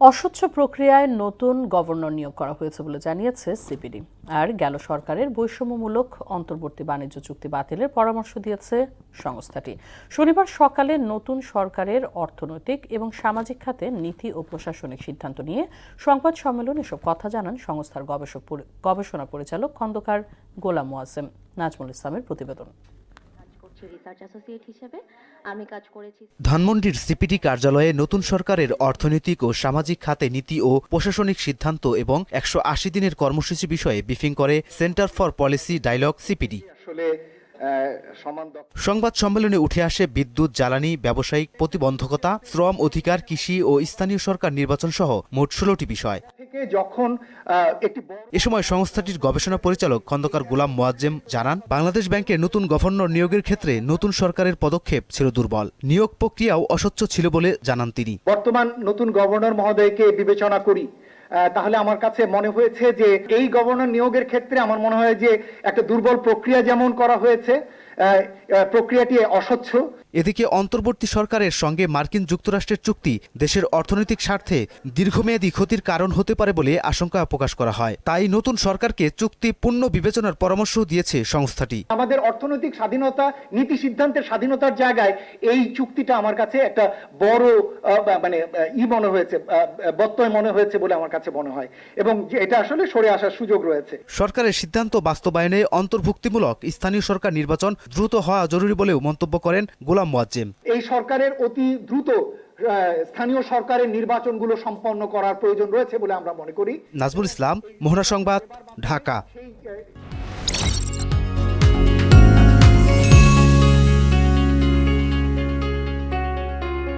অস্বচ্ছ প্রক্রিয়ায় নতুন গভর্নর নিয়োগ করা হয়েছে বলে জানিয়েছে সিপিডি। আর গেল সরকারের বৈষম্যমূলক অন্তর্বর্তী বাণিজ্য চুক্তি বাতিলের পরামর্শ দিয়েছে সংস্থাটি। শনিবার সকালে নতুন সরকারের অর্থনৈতিক এবং সামাজিক খাতে নীতি ও প্রশাসনিক সিদ্ধান্ত নিয়ে সংবাদ সম্মেলন এসব কথা জানান সংস্থার গবেষণা পরিচালক খন্দকার গোলাম মোয়াজ্জেম। নাজমুল ইসলামের প্রতিবেদন। ধানমন্ডির সিপিডি কার্যালয়ে নতুন সরকারের অর্থনৈতিক ও সামাজিক খাতে নীতি ও প্রশাসনিক সিদ্ধান্ত এবং ১৮০ দিনের কর্মসূচি বিষয়ে ব্রিফিং করে Centre for Policy Dialogue CPD. সংবাদ সম্মেলনে উঠে আসে বিদ্যুৎ, জ্বালানি, ব্যবসায়িক প্রতিবন্ধকতা, শ্রম অধিকার, কৃষি ও স্থানীয় সরকার নির্বাচন সহ মোট ১৬টি বিষয়। এ সময় সংস্থাটির গবেষণা পরিচালক খন্দকার গোলাম মোয়াজ্জেম জানান, বাংলাদেশ ব্যাংকের নতুন গভর্নর নিয়োগের ক্ষেত্রে নতুন সরকারের পদক্ষেপ ছিল দুর্বল, নিয়োগ প্রক্রিয়াও অস্বচ্ছ ছিল বলে জানান তিনি। বর্তমান নতুন গভর্নর মহোদয়কে বিবেচনা করি তাহলে আমার কাছে মনে হয়েছে যে এই গভর্নর নিয়োগের ক্ষেত্রে আমার মনে হয় যে একটা দুর্বল প্রক্রিয়া যেমন করা হয়েছে, প্রক্রিয়াটি অস্বচ্ছ। এদিকে অন্তর্বর্তী সরকারের সঙ্গে মার্কিন যুক্তরাষ্ট্রের চুক্তি দেশের অর্থনৈতিক স্বার্থে দীর্ঘমেয়াদী ক্ষতির কারণ হতে পারে বলে আশঙ্কা প্রকাশ করা হয়। তাই নতুন সরকারকে চুক্তি পুনঃ বিবেচনার পরামর্শ দিয়েছে সংস্থাটি। আমাদের অর্থনৈতিক স্বাধীনতা, নীতি সিদ্ধান্তের স্বাধীনতার জায়গায় এই চুক্তিটা আমার কাছে একটা বড় মনে হয়েছে, ব্যত্যয় মনে হয়েছে বলে আমার কাছে মনে হয়, এবং এটা আসলে সরে আসার সুযোগ রয়েছে। সরকারের সিদ্ধান্ত বাস্তবায়নে অন্তর্ভুক্তিমূলক স্থানীয় সরকার নির্বাচন দ্রুত হওয়া জরুরি বলেও মন্তব্য করেন গোলাম মোয়াজ্জেম। এই সরকারের অতি দ্রুত স্থানীয় সরকারের নির্বাচনগুলো সম্পন্ন করার প্রয়োজন রয়েছে বলে আমরা মনে করি। নাজমুল ইসলাম, মোহনা সংবাদ, ঢাকা।